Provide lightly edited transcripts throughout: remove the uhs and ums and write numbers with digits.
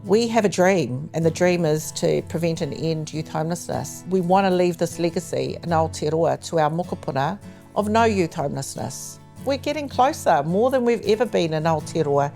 We have a dream, and the dream is to prevent and end youth homelessness. We want to leave this legacy in Aotearoa to our mokopuna of no youth homelessness. We're getting closer, more than we've ever been in Aotearoa,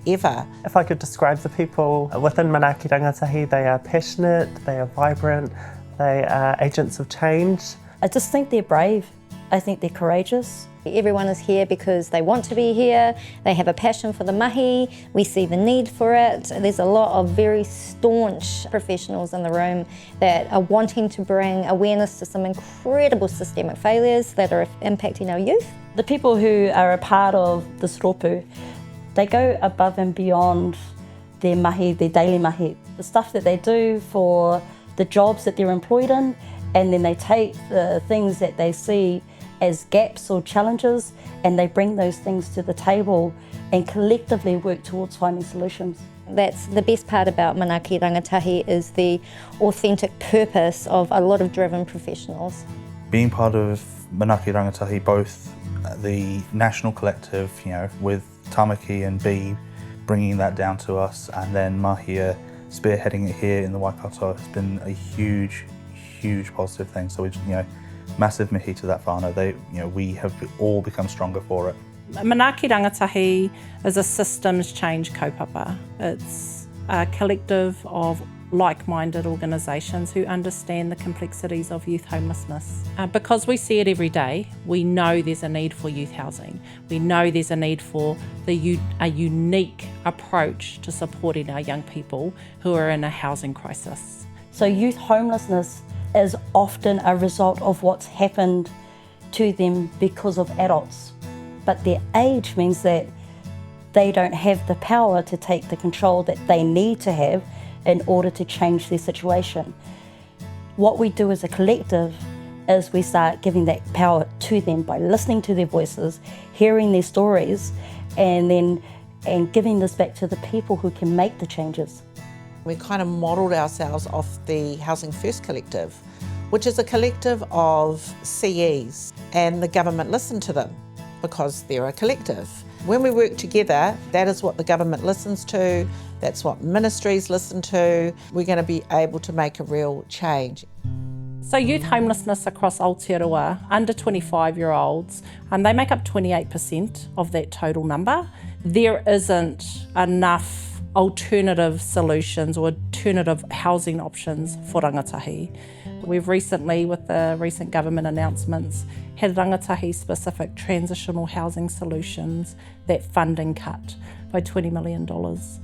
ever. If I could describe the people within Manaaki Rangatahi, they are passionate, they are vibrant, they are agents of change. I just think they're brave. I think they're courageous. Everyone is here because they want to be here, they have a passion for the mahi, we see the need for it. There's a lot of very staunch professionals in the room that are wanting to bring awareness to some incredible systemic failures that are impacting our youth. The people who are a part of this ropu, they go above and beyond their mahi, their daily mahi. The stuff that they do for the jobs that they're employed in, and then they take the things that they see as gaps or challenges, and they bring those things to the table and collectively work towards finding solutions. That's the best part about Manaaki Rangatahi, is the authentic purpose of a lot of driven professionals. Being part of Manaaki Rangatahi, both the national collective, with Tamaki and B bringing that down to us, and then Mahia spearheading it here in the Waikato, has been a huge positive thing. So we massive mihi to that whānau. We have all become stronger for it. Manaaki Rangatahi is a systems change kaupapa. It's a collective of like-minded organisations who understand the complexities of youth homelessness. Because we see it every day, we know there's a need for youth housing. We know there's a need for a unique approach to supporting our young people who are in a housing crisis. So youth homelessness is often a result of what's happened to them because of adults. But their age means that they don't have the power to take the control that they need to have in order to change their situation. What we do as a collective is we start giving that power to them by listening to their voices, hearing their stories, and giving this back to the people who can make the changes. We kind of modelled ourselves off the Housing First Collective, which is a collective of CEs, and the government listened to them because they're a collective. When we work together, that is what the government listens to, that's what ministries listen to. We're going to be able to make a real change. So youth homelessness across Aotearoa, under 25-year-olds, they make up 28% of that total number. There isn't enough alternative solutions or alternative housing options for rangatahi. We've recently, with the recent government announcements, had rangatahi-specific transitional housing solutions, that funding cut by $20 million,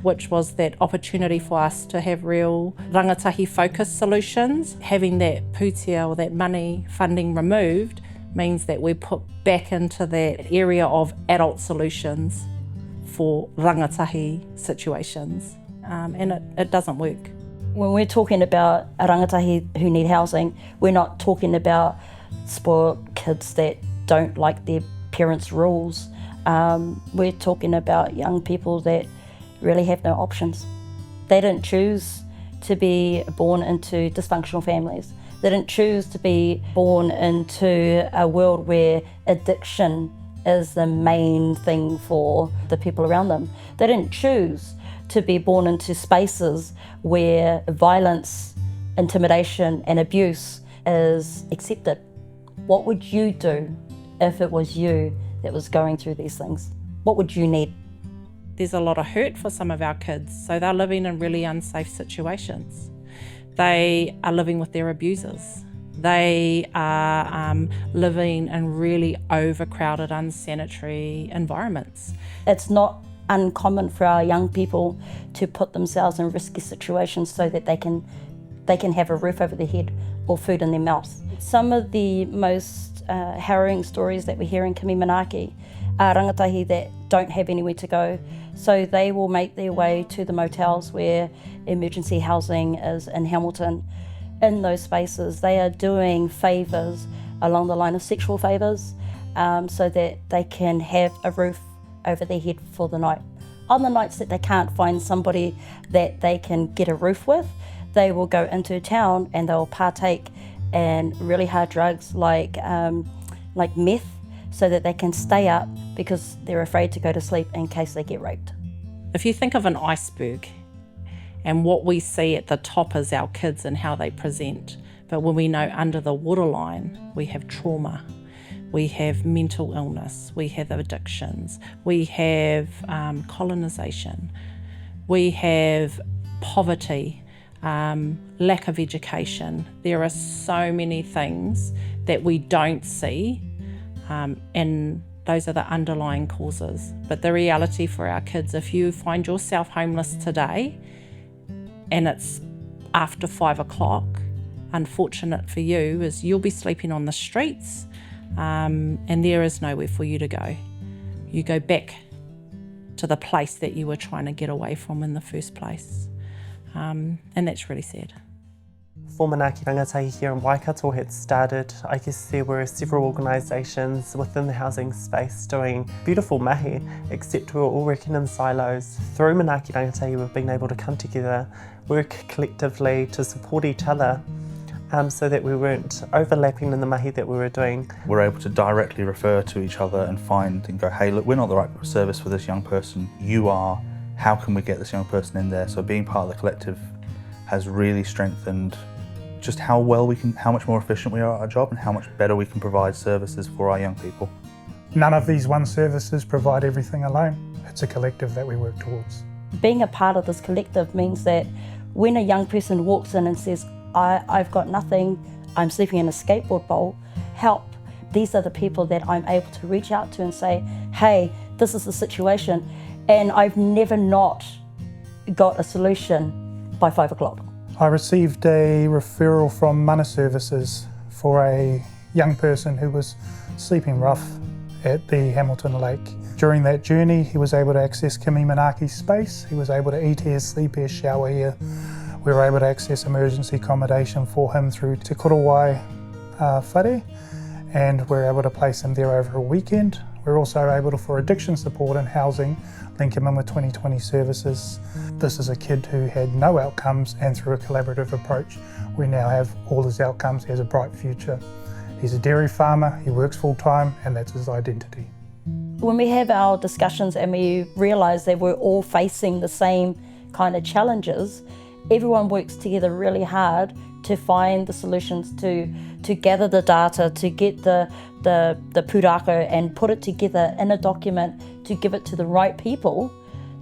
which was that opportunity for us to have real rangatahi-focused solutions. Having that pūtea or that money funding removed means that we're put back into that area of adult solutions for rangatahi situations, and it doesn't work. When we're talking about a rangatahi who need housing, we're not talking about spoiled kids that don't like their parents' rules. We're talking about young people that really have no options. They didn't choose to be born into dysfunctional families. They didn't choose to be born into a world where addiction is the main thing for the people around them. They didn't choose to be born into spaces where violence, intimidation and abuse is accepted. What would you do if it was you that was going through these things? What would you need? There's a lot of hurt for some of our kids, so they're living in really unsafe situations. They are living with their abusers. They are living in really overcrowded, unsanitary environments. It's not uncommon for our young people to put themselves in risky situations so that they can have a roof over their head or food in their mouth. Some of the most harrowing stories that we hear in Kimi Manaaki are rangatahi that don't have anywhere to go, so they will make their way to the motels where emergency housing is in Hamilton. In those spaces, they are doing favours along the line of sexual favours, so that they can have a roof over their head for the night. On the nights that they can't find somebody that they can get a roof with, they will go into town and they'll partake in really hard drugs like meth, so that they can stay up because they're afraid to go to sleep in case they get raped. If you think of an iceberg, And what we see at the top is our kids and how they present. But when we know under the waterline, we have trauma, we have mental illness, we have addictions, we have colonisation, we have poverty, lack of education. There are so many things that we don't see, and those are the underlying causes. But the reality for our kids, if you find yourself homeless today and it's after 5 o'clock, unfortunate for you is you'll be sleeping on the streets, and there is nowhere for you to go. You go back to the place that you were trying to get away from in the first place. And that's really sad. For Manaaki Rangatahi here in Waikato had started, I guess there were several organisations within the housing space doing beautiful mahi, except we were all working in silos. Through Manaaki Rangatahi we've been able to come together, work collectively to support each other, so that we weren't overlapping in the mahi that we were doing. We're able to directly refer to each other and find and go, hey, look, we're not the right service for this young person, you are, how can we get this young person in there? So being part of the collective has really strengthened just how much more efficient we are at our job and how much better we can provide services for our young people. None of these one services provide everything alone. It's a collective that we work towards. Being a part of this collective means that when a young person walks in and says, I've got nothing, I'm sleeping in a skateboard bowl, help. These are the people that I'm able to reach out to and say, hey, this is the situation. And I've never not got a solution by 5 o'clock. I received a referral from Mana Services for a young person who was sleeping rough at the Hamilton Lake. During that journey, he was able to access Kimi Manaki's space. He was able to eat here, sleep here, shower here. We were able to access emergency accommodation for him through Te Korowai Whare, and we're able to place him there over a weekend. We're also able to, for addiction support and housing, link him in with 2020 services. This is a kid who had no outcomes, and through a collaborative approach, we now have all his outcomes. He has a bright future. He's a dairy farmer, he works full time, and that's his identity. When we have our discussions and we realise that we're all facing the same kind of challenges, everyone works together really hard to find the solutions, to gather the data, to get the pūrako and put it together in a document to give it to the right people,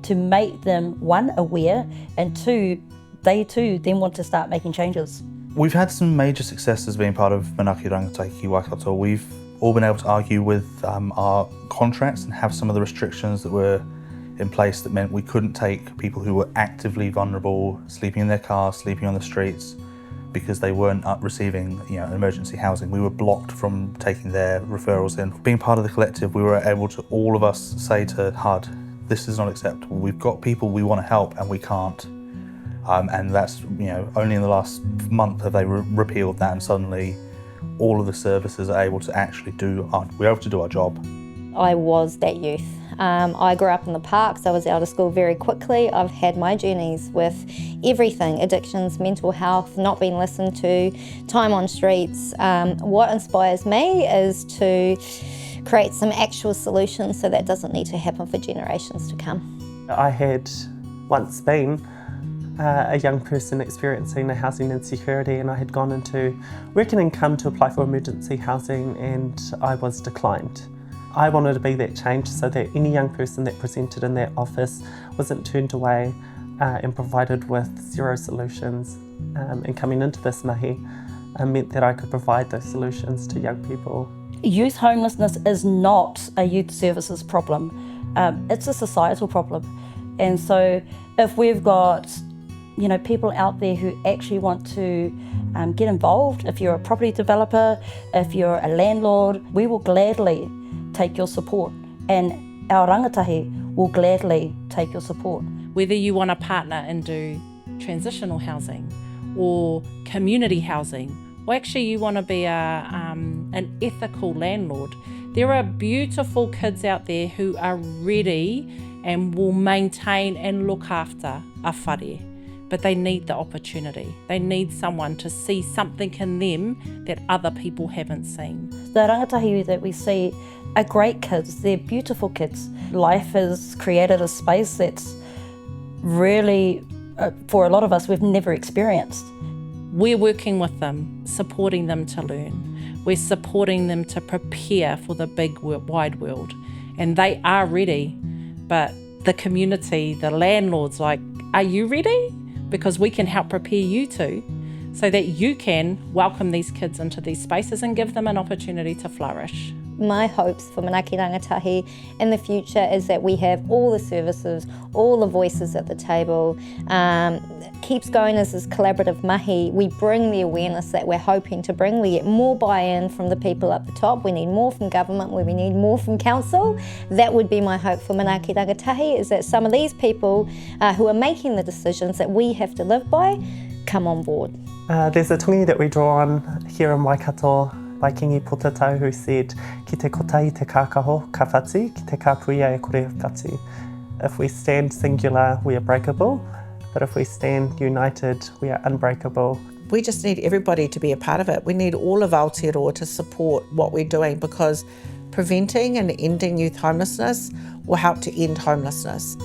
to make them, one, aware, and two, they too then want to start making changes. We've had some major successes being part of Manaaki Rangatahi Waikato. We've all been able to argue with our contracts and have some of the restrictions that were in place that meant we couldn't take people who were actively vulnerable, sleeping in their cars, sleeping on the streets, because they weren't receiving emergency housing. We were blocked from taking their referrals in. Being part of the collective, we were able to, all of us, say to HUD, this is not acceptable. We've got people we want to help and we can't. And that's, only in the last month have they repealed that, and suddenly all of the services are able to actually we're able to do our job. I was that youth. I grew up in the parks. I was out of school very quickly. I've had my journeys with everything: addictions, mental health, not being listened to, time on streets. What inspires me is to create some actual solutions so that doesn't need to happen for generations to come. I had once been a young person experiencing a housing insecurity, and I had gone into working income to apply for emergency housing, and I was declined. I wanted to be that change so that any young person that presented in that office wasn't turned away and provided with zero solutions. And coming into this mahi meant that I could provide those solutions to young people. Youth homelessness is not a youth services problem. It's a societal problem. And so if we've got people out there who actually want to get involved, if you're a property developer, if you're a landlord, we will gladly take your support, and our rangatahi will gladly take your support. Whether you want to partner and do transitional housing or community housing, or actually you want to be an ethical landlord, there are beautiful kids out there who are ready and will maintain and look after a whare. But they need the opportunity. They need someone to see something in them that other people haven't seen. The rangatahi that we see are great kids. They're beautiful kids. Life has created a space that's really for a lot of us, we've never experienced. We're working with them, supporting them to learn. We're supporting them to prepare for the big wide world. And they are ready, but the community, the landlords, like, are you ready? Because we can help prepare you too, so that you can welcome these kids into these spaces and give them an opportunity to flourish. My hopes for Manaaki Rangatahi in the future is that we have all the services, all the voices at the table, keeps going as this collaborative mahi. We bring the awareness that we're hoping to bring. We get more buy-in from the people up the top. We need more from government, we need more from council. That would be my hope for Manaaki Rangatahi, is that some of these people who are making the decisions that we have to live by come on board. There's a tongi that we draw on here in Waikato by Kingi Potatau, who said, ki te kotai te kākaho ka whati, ki te kāpuia e kore whati. If we stand singular, we are breakable, but if we stand united, we are unbreakable. We just need everybody to be a part of it. We need all of Aotearoa to support what we're doing, because preventing and ending youth homelessness will help to end homelessness.